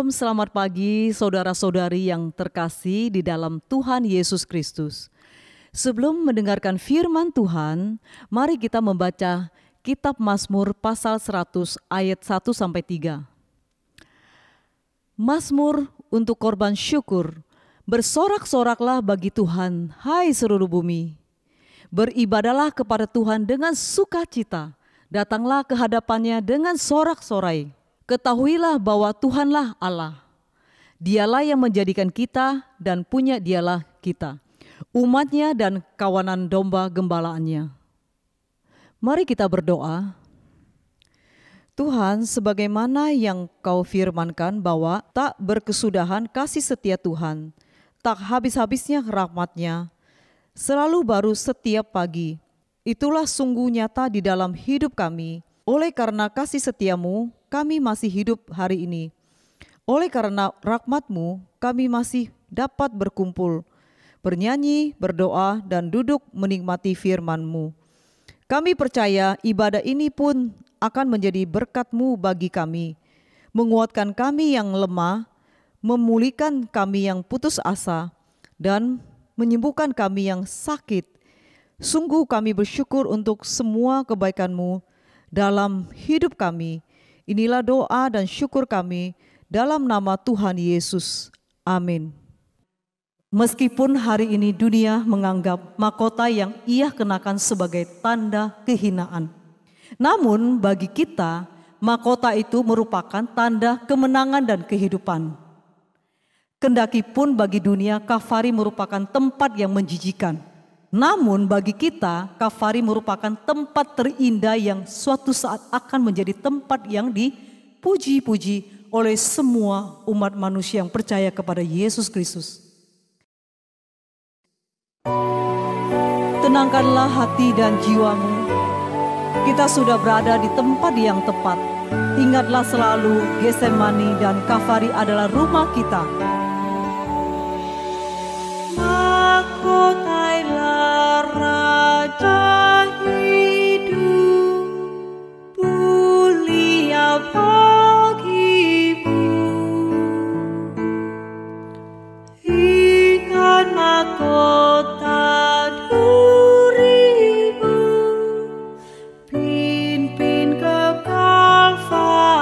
Shalom, selamat pagi saudara-saudari yang terkasih di dalam Tuhan Yesus Kristus. Sebelum mendengarkan firman Tuhan, mari kita membaca Kitab Mazmur pasal 100 ayat 1-3. Mazmur untuk korban syukur. Bersorak-soraklah bagi Tuhan, hai seluruh bumi. Beribadalah kepada Tuhan dengan sukacita. Datanglah ke hadapannya dengan sorak-sorai. Ketahuilah bahwa Tuhanlah Allah. Dialah yang menjadikan kita dan punya dialah kita, umatnya dan kawanan domba gembalaannya. Mari kita berdoa. Tuhan, sebagaimana yang Kau firmankan bahwa tak berkesudahan kasih setia Tuhan, tak habis-habisnya rahmat-Nya, selalu baru setiap pagi. Itulah sungguh nyata di dalam hidup kami. Oleh karena kasih setiamu, kami masih hidup hari ini. Oleh karena rahmat-Mu, kami masih dapat berkumpul, bernyanyi, berdoa, dan duduk menikmati firman-Mu. Kami percaya ibadah ini pun akan menjadi berkat-Mu bagi kami, menguatkan kami yang lemah, memulihkan kami yang putus asa, dan menyembuhkan kami yang sakit. Sungguh kami bersyukur untuk semua kebaikan-Mu dalam hidup kami. Inilah doa dan syukur kami dalam nama Tuhan Yesus. Amin. Meskipun hari ini dunia menganggap mahkota yang ia kenakan sebagai tanda kehinaan, namun bagi kita mahkota itu merupakan tanda kemenangan dan kehidupan. Kendaki pun bagi dunia Kalvari merupakan tempat yang menjijikan, namun bagi kita Kalvari merupakan tempat terindah yang suatu saat akan menjadi tempat yang dipuji-puji oleh semua umat manusia yang percaya kepada Yesus Kristus. Tenangkanlah hati dan jiwamu. Kita sudah berada di tempat yang tepat. Ingatlah selalu Getsemani dan Kalvari adalah rumah kita. Mahkotailah Raja hidup, mulia bagimu. Ingat mahkota durimu, pimpin ke Kalvari.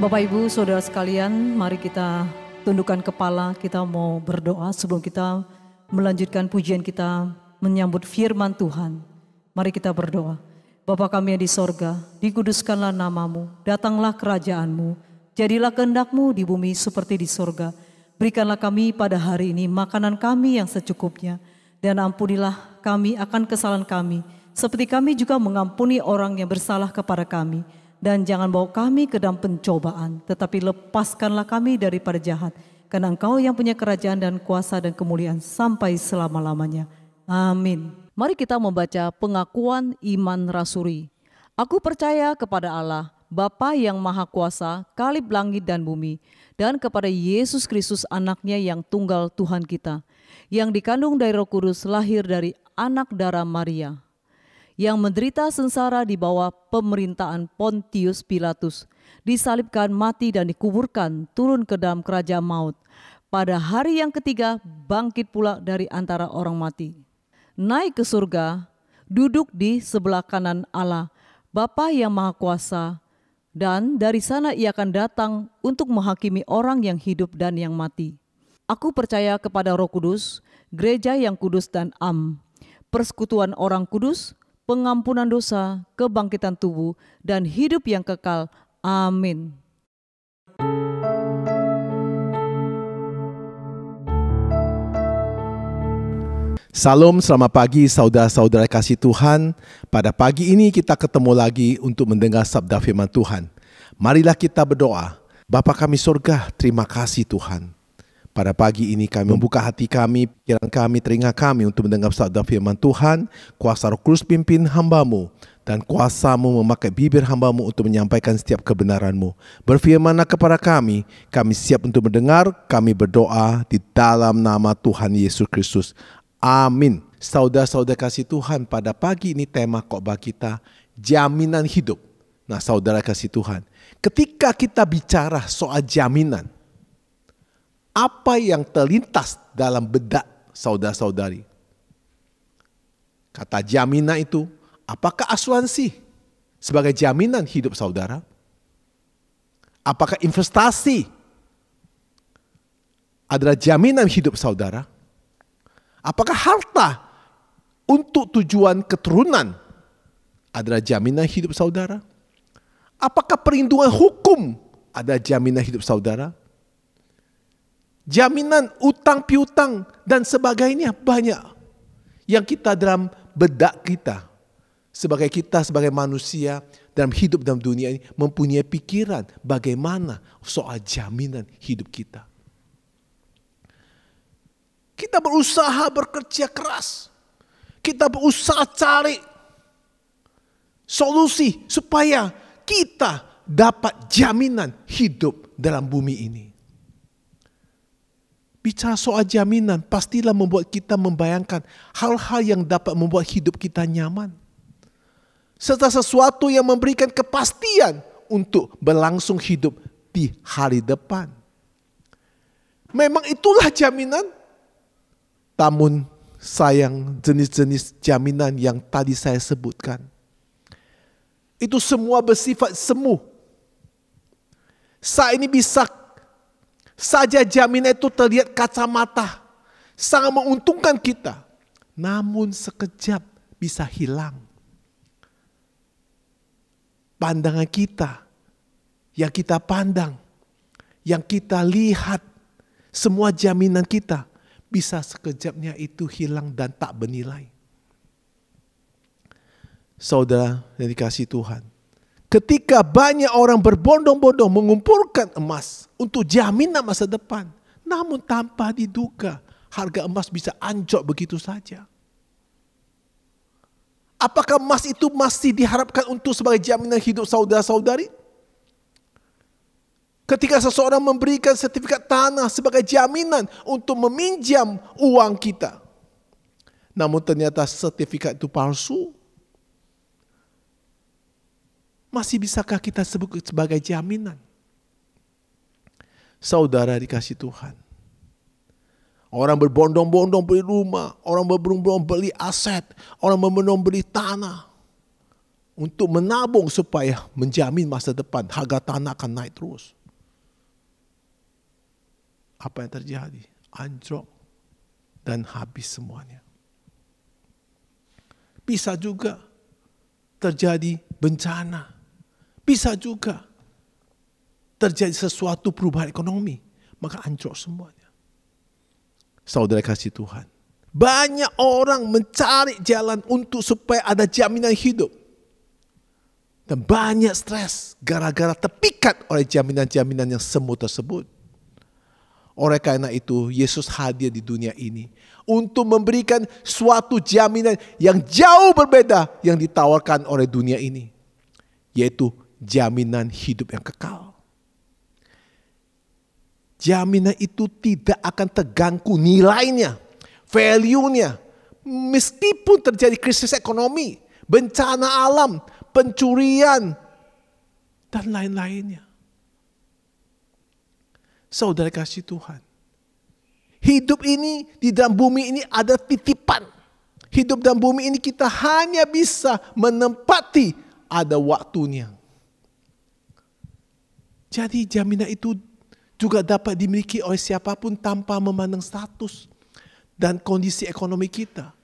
Bapak Ibu Saudara sekalian, mari kita tundukkan kepala, kita mau berdoa sebelum kita melanjutkan pujian kita menyambut firman Tuhan. Mari kita berdoa. Bapa kami yang di sorga, dikuduskanlah namamu, datanglah kerajaanmu, jadilah kehendak-mu di bumi seperti di sorga. Berikanlah kami pada hari ini makanan kami yang secukupnya, dan ampunilah kami akan kesalahan kami, seperti kami juga mengampuni orang yang bersalah kepada kami. Dan jangan bawa kami ke dalam pencobaan, tetapi lepaskanlah kami daripada jahat. Karena Engkau yang punya kerajaan dan kuasa dan kemuliaan sampai selama-lamanya. Amin. Mari kita membaca pengakuan iman rasuli. Aku percaya kepada Allah, Bapa yang Maha Kuasa, Kalib langit dan bumi, dan kepada Yesus Kristus anaknya yang tunggal Tuhan kita, yang dikandung dari Roh Kudus, lahir dari anak darah Maria, yang menderita sengsara di bawah pemerintahan Pontius Pilatus, disalibkan, mati dan dikuburkan, turun ke dalam kerajaan maut. Pada hari yang ketiga bangkit pula dari antara orang mati. Naik ke surga, duduk di sebelah kanan Allah, Bapa yang Maha Kuasa, dan dari sana ia akan datang untuk menghakimi orang yang hidup dan yang mati. Aku percaya kepada Roh Kudus, gereja yang kudus dan persekutuan orang kudus, pengampunan dosa, kebangkitan tubuh, dan hidup yang kekal. Amin. Salam, selamat pagi saudara-saudara kasih Tuhan. Pada pagi ini kita ketemu lagi untuk mendengar sabda firman Tuhan. Marilah kita berdoa. Bapa kami surga, terima kasih Tuhan. Pada pagi ini kami membuka hati kami, pikiran kami, telinga kami untuk mendengar sabda firman Tuhan. Kuasa Roh Kudus pimpin hamba-Mu, dan kuasa-Mu memakai bibir hamba-Mu untuk menyampaikan setiap kebenaran-Mu. Berfirmanlah kepada kami siap untuk mendengar, kami berdoa di dalam nama Tuhan Yesus Kristus. Amin. Saudara-saudara kasih Tuhan, pada pagi ini tema khotbah kita, jaminan hidup. Nah saudara kasih Tuhan, ketika kita bicara soal jaminan, apa yang terlintas dalam benak saudara-saudari? Kata jaminan itu, apakah asuransi sebagai jaminan hidup saudara? Apakah investasi adalah jaminan hidup saudara? Apakah harta untuk tujuan keturunan adalah jaminan hidup saudara? Apakah perlindungan hukum adalah jaminan hidup saudara? Jaminan utang piutang dan sebagainya banyak yang kita dalam benak kita sebagai manusia dalam hidup dalam dunia ini mempunyai pikiran bagaimana soal jaminan hidup kita. Kita berusaha bekerja keras, kita berusaha cari solusi supaya kita dapat jaminan hidup dalam bumi ini. Bicara soal jaminan, pastilah membuat kita membayangkan hal-hal yang dapat membuat hidup kita nyaman. Serta sesuatu yang memberikan kepastian untuk berlangsung hidup di hari depan. Memang itulah jaminan. Namun sayang jenis-jenis jaminan yang tadi saya sebutkan. Itu semua bersifat semu. Saat ini bisa saja jaminan itu terlihat kacamata, sangat menguntungkan kita, namun sekejap bisa hilang. Pandangan kita, yang kita pandang, yang kita lihat, semua jaminan kita bisa sekejapnya itu hilang dan tak bernilai. Saudara yang dikasihi Tuhan, ketika banyak orang berbondong-bondong mengumpulkan emas untuk jaminan masa depan, namun tanpa diduga harga emas bisa anjlok begitu saja. Apakah emas itu masih diharapkan untuk sebagai jaminan hidup saudara-saudari? Ketika seseorang memberikan sertifikat tanah sebagai jaminan untuk meminjam uang kita, namun ternyata sertifikat itu palsu, masih bisakah kita sebut sebagai jaminan? Saudara dikasih Tuhan, orang berbondong-bondong beli rumah, orang berbondong-bondong beli aset, orang berbondong-bondong beli tanah. untuk menabung supaya menjamin masa depan. Harga tanah akan naik terus. Apa yang terjadi? Anjlok dan habis semuanya. Bisa juga terjadi bencana. Bisa juga terjadi sesuatu perubahan ekonomi. Maka anjlok semuanya. Saudara kasih Tuhan. Banyak orang mencari jalan untuk supaya ada jaminan hidup. Dan banyak stres gara-gara terpikat oleh jaminan-jaminan yang semu tersebut. Oleh karena itu, Yesus hadir di dunia ini untuk memberikan suatu jaminan yang jauh berbeda yang ditawarkan oleh dunia ini. Yaitu jaminan hidup yang kekal. Jaminan itu tidak akan terganggu nilainya, value-nya. Meskipun terjadi krisis ekonomi, bencana alam, pencurian, dan lain-lainnya. Saudara kasih Tuhan. Hidup ini di dalam bumi ini ada titipan. Hidup dalam bumi ini kita hanya bisa menempati ada waktunya. Jadi jaminan itu juga dapat dimiliki oleh siapapun tanpa memandang status dan kondisi ekonomi kita.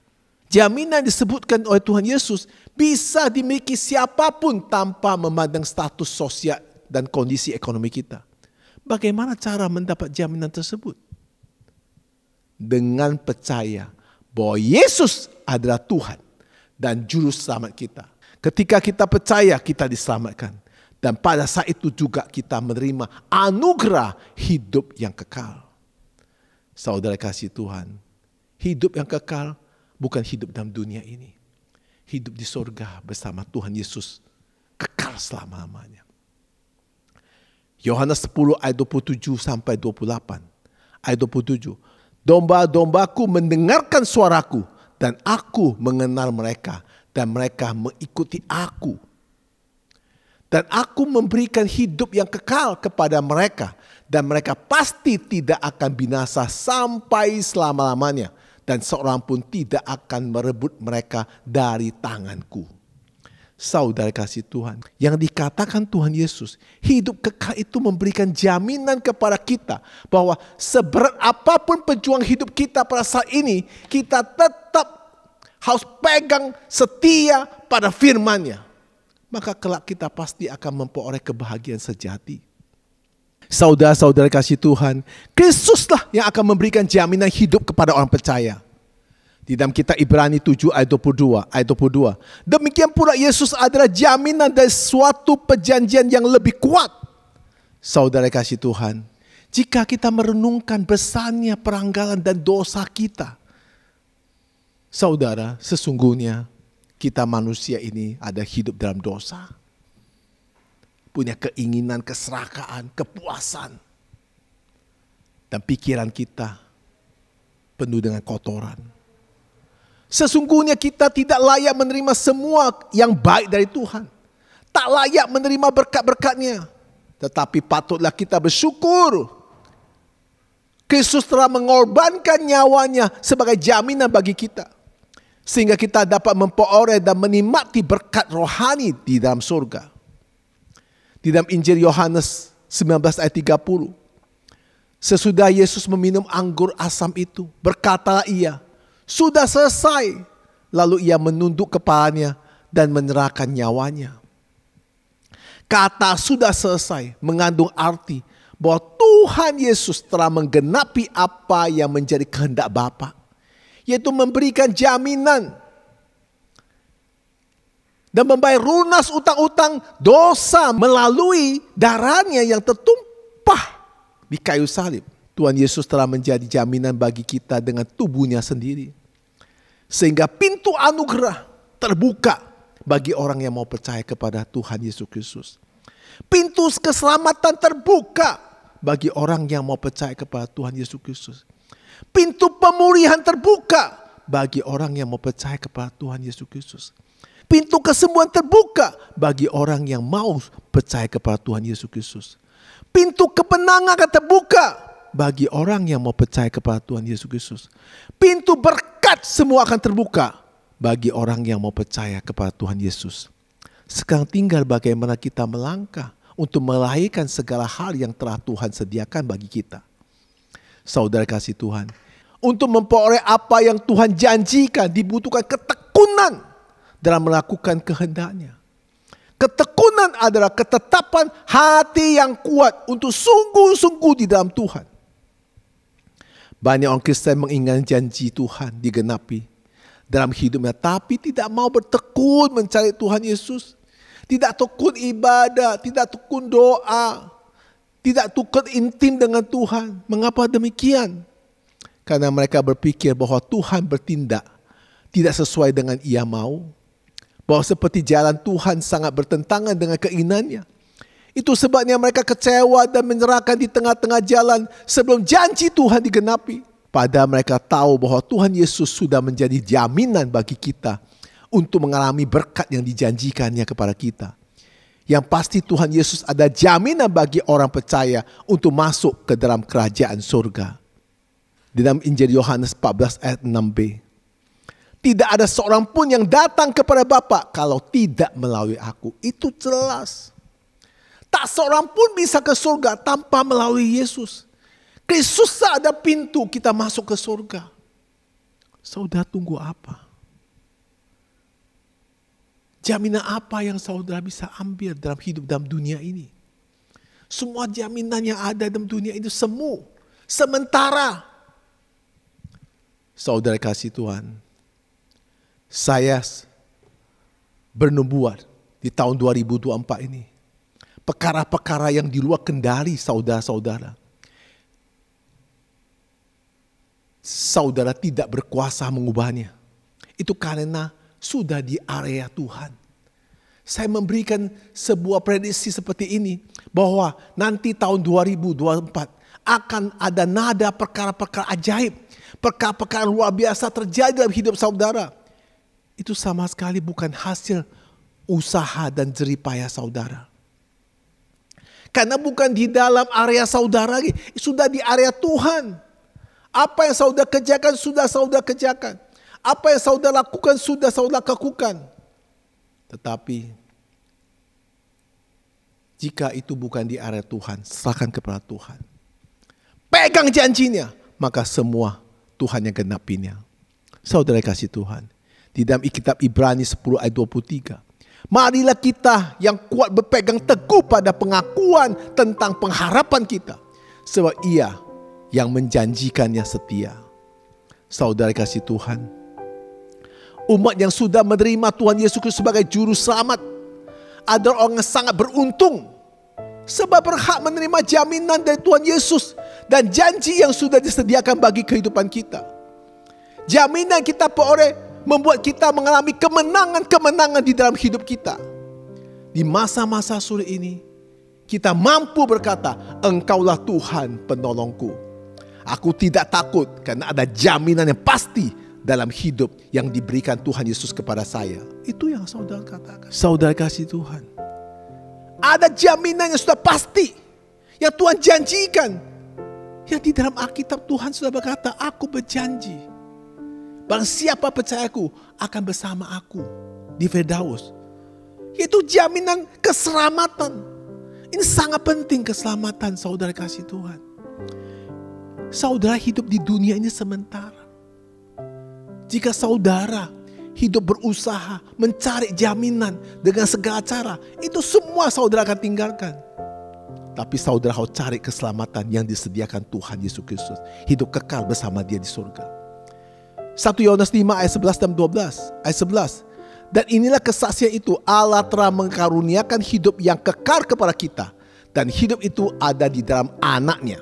Jaminan disebutkan oleh Tuhan Yesus bisa dimiliki siapapun tanpa memandang status sosial dan kondisi ekonomi kita. Bagaimana cara mendapat jaminan tersebut? Dengan percaya bahwa Yesus adalah Tuhan dan Juru Selamat kita. Ketika kita percaya, kita diselamatkan. Dan pada saat itu juga kita menerima anugerah hidup yang kekal. Saudara kasih Tuhan, hidup yang kekal bukan hidup dalam dunia ini. Hidup di surga bersama Tuhan Yesus kekal selama-lamanya. Yohanes 10 ayat 27 sampai 28. Ayat 27. Domba-dombaku mendengarkan suaraku dan aku mengenal mereka dan mereka mengikuti aku. Dan aku memberikan hidup yang kekal kepada mereka dan mereka pasti tidak akan binasa sampai selama-lamanya dan seorang pun tidak akan merebut mereka dari tanganku. Saudara kasih Tuhan, yang dikatakan Tuhan Yesus, hidup kekal itu memberikan jaminan kepada kita bahwa seberat apapun perjuangan hidup kita pada saat ini, kita tetap harus pegang setia pada firman-Nya. Maka kelak kita pasti akan memperoleh kebahagiaan sejati. Saudara-saudara kasih Tuhan, Kristuslah yang akan memberikan jaminan hidup kepada orang percaya. Di dalam kitab Ibrani 7 ayat 22. Demikian pula Yesus adalah jaminan dari suatu perjanjian yang lebih kuat. Saudara kasih Tuhan, jika kita merenungkan besarnya peranggalan dan dosa kita, saudara, sesungguhnya kita manusia ini ada hidup dalam dosa. Punya keinginan, keserakahan, kepuasan. Dan pikiran kita penuh dengan kotoran. Sesungguhnya kita tidak layak menerima semua yang baik dari Tuhan. Tak layak menerima berkat-berkat-Nya. Tetapi patutlah kita bersyukur. Kristus telah mengorbankan nyawanya sebagai jaminan bagi kita. Sehingga kita dapat memperoleh dan menikmati berkat rohani di dalam surga. Di dalam Injil Yohanes 19 ayat 30. Sesudah Yesus meminum anggur asam itu, berkatalah ia, sudah selesai. Lalu ia menunduk kepalanya dan menyerahkan nyawanya. Kata sudah selesai mengandung arti bahwa Tuhan Yesus telah menggenapi apa yang menjadi kehendak Bapa, yaitu memberikan jaminan dan membayar lunas utang-utang dosa melalui darahnya yang tertumpah di kayu salib. Tuhan Yesus telah menjadi jaminan bagi kita dengan tubuhnya sendiri. Sehingga pintu anugerah terbuka bagi orang yang mau percaya kepada Tuhan Yesus Kristus. Pintu keselamatan terbuka bagi orang yang mau percaya kepada Tuhan Yesus Kristus. Pintu pemulihan terbuka bagi orang yang mau percaya kepada Tuhan Yesus Kristus. Pintu kesembuhan terbuka bagi orang yang mau percaya kepada Tuhan Yesus Kristus. Pintu kemenangan akan terbuka bagi orang yang mau percaya kepada Tuhan Yesus Kristus. Pintu berkat semua akan terbuka bagi orang yang mau percaya kepada Tuhan Yesus. Sekarang tinggal bagaimana kita melangkah untuk melahirkan segala hal yang telah Tuhan sediakan bagi kita. Saudara kasih Tuhan, untuk memperoleh apa yang Tuhan janjikan dibutuhkan ketekunan dalam melakukan kehendak-Nya. Ketekunan adalah ketetapan hati yang kuat untuk sungguh-sungguh di dalam Tuhan. Banyak orang Kristen mengingat janji Tuhan digenapi dalam hidupnya, tapi tidak mau bertekun mencari Tuhan Yesus. Tidak tekun ibadah, tidak tekun doa, tidak tekun intim dengan Tuhan. Mengapa demikian? Karena mereka berpikir bahwa Tuhan bertindak tidak sesuai dengan ia mau. Bahwa seperti jalan Tuhan sangat bertentangan dengan keinginannya. Itu sebabnya mereka kecewa dan menyerahkan di tengah-tengah jalan sebelum janji Tuhan digenapi. Padahal mereka tahu bahwa Tuhan Yesus sudah menjadi jaminan bagi kita untuk mengalami berkat yang dijanjikannya kepada kita. Yang pasti Tuhan Yesus ada jaminan bagi orang percaya untuk masuk ke dalam kerajaan surga. Di dalam Injil Yohanes 14 ayat 6b. Tidak ada seorang pun yang datang kepada Bapa kalau tidak melalui aku. Itu jelas. Tak seorang pun bisa ke surga tanpa melalui Yesus. Kristus ada pintu kita masuk ke surga. Saudara tunggu apa? Jaminan apa yang saudara bisa ambil dalam hidup dalam dunia ini? Semua jaminan yang ada dalam dunia itu semu, sementara. Saudara kasih Tuhan, saya bernubuat di tahun 2024 ini. Perkara-perkara yang di luar kendali saudara-saudara. Saudara tidak berkuasa mengubahnya. Itu karena sudah di area Tuhan. Saya memberikan sebuah prediksi seperti ini. Bahwa nanti tahun 2024 akan ada nada perkara-perkara ajaib. Perkara-perkara luar biasa terjadi dalam hidup saudara. Itu sama sekali bukan hasil usaha dan jeripaya saudara. Karena bukan di dalam area saudara lagi. Sudah di area Tuhan. Apa yang saudara kerjakan sudah saudara kerjakan. Apa yang saudara lakukan sudah saudara lakukan. Tetapi jika itu bukan di area Tuhan, serahkan kepada Tuhan. Pegang janjinya, maka semua Tuhan yang genapinya. Saudara kasih Tuhan. Di dalam kitab Ibrani 10 ayat 23. Marilah kita yang kuat berpegang teguh pada pengakuan tentang pengharapan kita. Sebab Ia yang menjanjikannya setia. Saudara kasih Tuhan. Umat yang sudah menerima Tuhan Yesus Kristus sebagai juru selamat adalah orang yang sangat beruntung. Sebab berhak menerima jaminan dari Tuhan Yesus dan janji yang sudah disediakan bagi kehidupan kita. Jaminan kita peroleh membuat kita mengalami kemenangan-kemenangan di dalam hidup kita. Di masa-masa sulit ini, kita mampu berkata, Engkaulah Tuhan penolongku. Aku tidak takut karena ada jaminan yang pasti dalam hidup yang diberikan Tuhan Yesus kepada saya. Itu yang saudara katakan. Saudara kasih Tuhan. Ada jaminan yang sudah pasti. Yang Tuhan janjikan. Yang di dalam Alkitab Tuhan sudah berkata, aku berjanji. Barang siapa percayaku akan bersama aku di Firdaus. Itu jaminan keselamatan. Ini sangat penting keselamatan saudara kasih Tuhan. Saudara hidup di dunia ini sementara. Jika saudara hidup berusaha mencari jaminan dengan segala cara, itu semua saudara akan tinggalkan. Tapi saudara harus cari keselamatan yang disediakan Tuhan Yesus Kristus. Hidup kekal bersama Dia di surga. 1 Yohanes 5 ayat 11 dan 12. Ayat 11. Dan inilah kesaksian itu, Allah telah mengkaruniakan hidup yang kekal kepada kita. Dan hidup itu ada di dalam anaknya.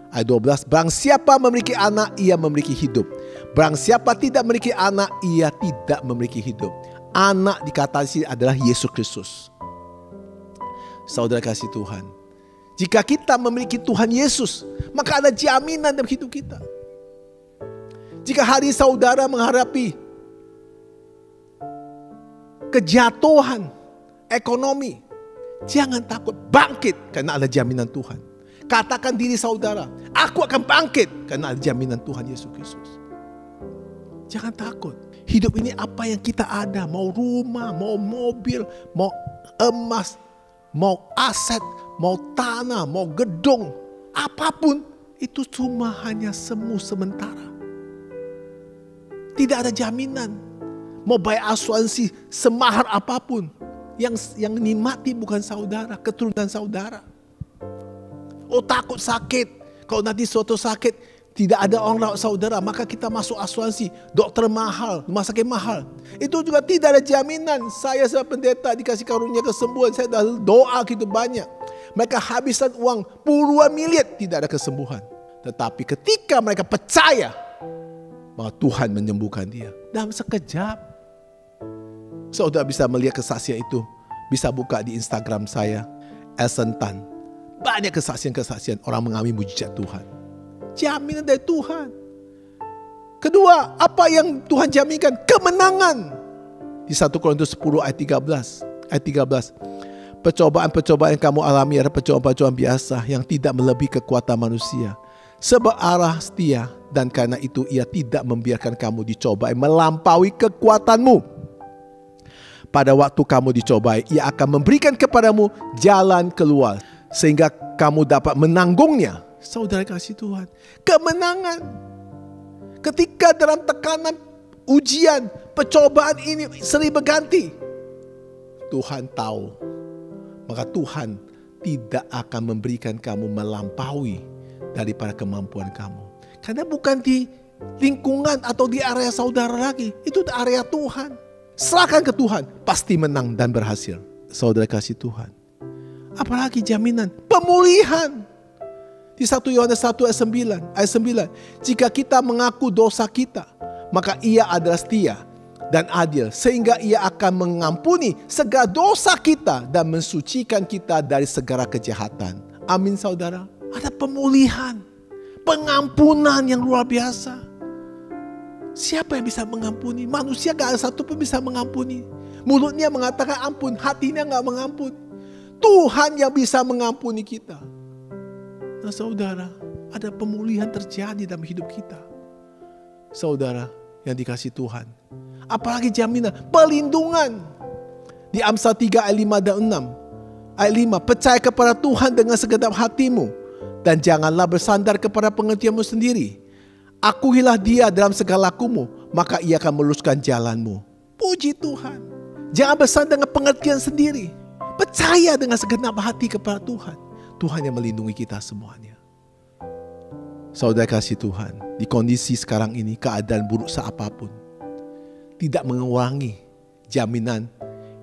Ayat 12. Barang siapa memiliki anak, ia memiliki hidup. Barang siapa tidak memiliki anak, ia tidak memiliki hidup. Anak dikatakan sini adalah Yesus Kristus. Saudara kasih Tuhan. Jika kita memiliki Tuhan Yesus, maka ada jaminan dalam hidup kita. Jika hari saudara menghadapi kejatuhan ekonomi, jangan takut, bangkit karena ada jaminan Tuhan. Katakan diri saudara, aku akan bangkit karena ada jaminan Tuhan Yesus Kristus. Jangan takut. Hidup ini apa yang kita ada, mau rumah, mau mobil, mau emas, mau aset, mau tanah, mau gedung, apapun itu cuma hanya semu sementara. Tidak ada jaminan. Mau bayar asuransi semahal apapun, yang nikmati bukan saudara, keturunan saudara. Oh, takut sakit. Kalau nanti suatu sakit tidak ada orang rawat saudara, maka kita masuk asuransi, dokter mahal, rumah sakit mahal. Itu juga tidak ada jaminan. Saya sebagai pendeta dikasih karunia kesembuhan, saya dah doa gitu banyak. Mereka habiskan uang puluhan miliar, tidak ada kesembuhan. Tetapi ketika mereka percaya bahwa Tuhan menyembuhkan dia dalam sekejap. Saudara bisa melihat kesaksian itu, bisa buka di Instagram saya, Elson Tan. Banyak kesaksian-kesaksian orang mengalami mujizat Tuhan. Jaminan dari Tuhan. Kedua, apa yang Tuhan jaminkan? Kemenangan. Di 1 Korintus 10 ayat 13. Percobaan-percobaan yang kamu alami adalah percobaan-percobaan biasa yang tidak melebihi kekuatan manusia. Sebab Allah setia dan karena itu ia tidak membiarkan kamu dicobai melampaui kekuatanmu. Pada waktu kamu dicobai, ia akan memberikan kepadamu jalan keluar sehingga kamu dapat menanggungnya. Saudara kasih Tuhan, kemenangan. Ketika dalam tekanan, ujian, percobaan ini sering berganti, Tuhan tahu, maka Tuhan tidak akan memberikan kamu melampaui daripada kemampuan kamu. Karena bukan di lingkungan atau di area saudara lagi, itu di area Tuhan. Serahkan ke Tuhan, pasti menang dan berhasil. Saudara kasih Tuhan. Apalagi jaminan pemulihan. Di 1 Yohanes 1 ayat 9. Jika kita mengaku dosa kita, maka ia adalah setia dan adil. Sehingga ia akan mengampuni segala dosa kita dan mensucikan kita dari segala kejahatan. Amin saudara. Ada pemulihan, pengampunan yang luar biasa. Siapa yang bisa mengampuni? Manusia gak ada satu pun bisa mengampuni. Mulutnya mengatakan ampun, hatinya gak mengampuni. Tuhan yang bisa mengampuni kita. Nah saudara, ada pemulihan terjadi dalam hidup kita. Saudara yang dikasih Tuhan. Apalagi jaminan, pelindungan. Di Amsal 3 ayat 5 dan 6. Ayat 5, percaya kepada Tuhan dengan segenap hatimu. Dan janganlah bersandar kepada pengertianmu sendiri. Akuilah dia dalam segala lakumu, maka ia akan meluruskan jalanmu. Puji Tuhan. Jangan bersandar dengan pengertian sendiri. Percaya dengan segenap hati kepada Tuhan. Tuhan yang melindungi kita semuanya. Saudara kasih Tuhan, di kondisi sekarang ini, keadaan buruk seapapun, tidak mengurangi jaminan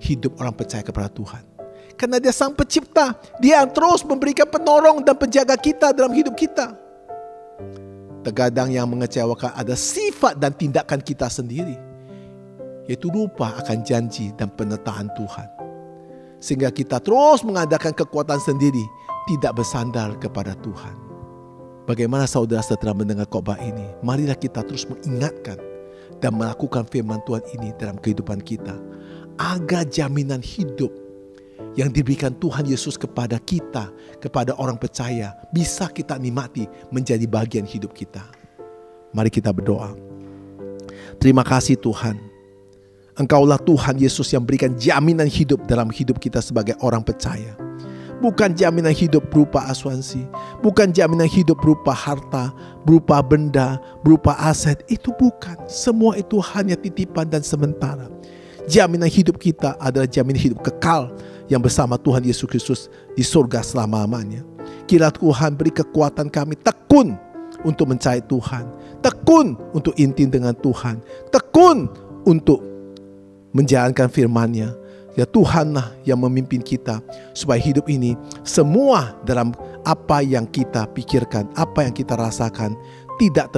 hidup orang percaya kepada Tuhan. Karena dia sang pencipta, dia yang terus memberikan penolong dan penjaga kita dalam hidup kita. Terkadang yang mengecewakan ada sifat dan tindakan kita sendiri, yaitu lupa akan janji dan penyertaan Tuhan. Sehingga kita terus mengadakan kekuatan sendiri, tidak bersandar kepada Tuhan. Bagaimana saudara setelah mendengar khotbah ini? Marilah kita terus mengingatkan dan melakukan firman Tuhan ini dalam kehidupan kita. Agar jaminan hidup yang diberikan Tuhan Yesus kepada kita, kepada orang percaya, bisa kita nikmati menjadi bagian hidup kita. Mari kita berdoa. Terima kasih Tuhan. Engkaulah Tuhan Yesus yang berikan jaminan hidup dalam hidup kita sebagai orang percaya. Bukan jaminan hidup berupa asuransi, bukan jaminan hidup berupa harta, berupa benda, berupa aset. Itu bukan. Semua itu hanya titipan dan sementara. Jaminan hidup kita adalah jaminan hidup kekal yang bersama Tuhan Yesus Kristus di surga selama-lamanya. Kiranya Tuhan beri kekuatan kami tekun untuk mencari Tuhan, tekun untuk intim dengan Tuhan, tekun untuk menjalankan firman-Nya. Ya Tuhanlah yang memimpin kita supaya hidup ini semua dalam apa yang kita pikirkan, apa yang kita rasakan tidak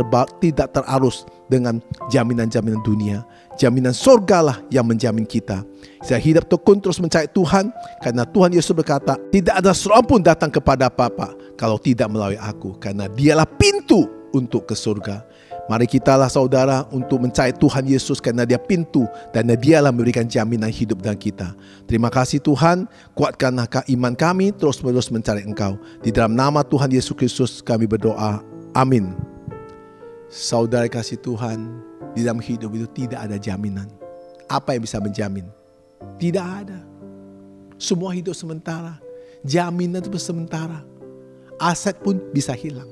terarus dengan jaminan-jaminan dunia. Jaminan surga lah yang menjamin kita. Saya hidup tekun terus mencari Tuhan, karena Tuhan Yesus berkata, tidak ada seorang pun datang kepada Bapa kalau tidak melalui aku, karena dialah pintu untuk ke surga. Mari kitalah saudara untuk mencari Tuhan Yesus, karena dia pintu dan dialah memberikan jaminan hidup dalam kita. Terima kasih Tuhan, kuatkanlah iman kami terus-menerus mencari Engkau. Di dalam nama Tuhan Yesus Kristus kami berdoa. Amin. Saudara kasih Tuhan, Di dalam hidup itu tidak ada jaminan. Apa yang bisa menjamin? Tidak ada. Semua hidup sementara. Jaminan itu sementara. Aset pun bisa hilang.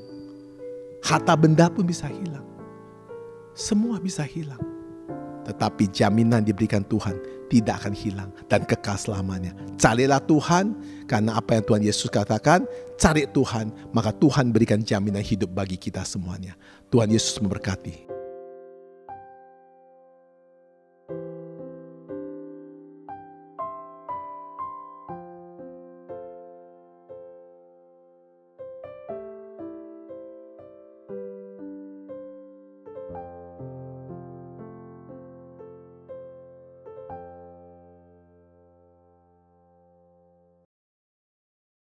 Harta benda pun bisa hilang. Semua bisa hilang. Tetapi jaminan diberikan Tuhan tidak akan hilang dan kekal selamanya. Carilah Tuhan, karena apa yang Tuhan Yesus katakan, cari Tuhan, maka Tuhan berikan jaminan hidup bagi kita semuanya. Tuhan Yesus memberkati.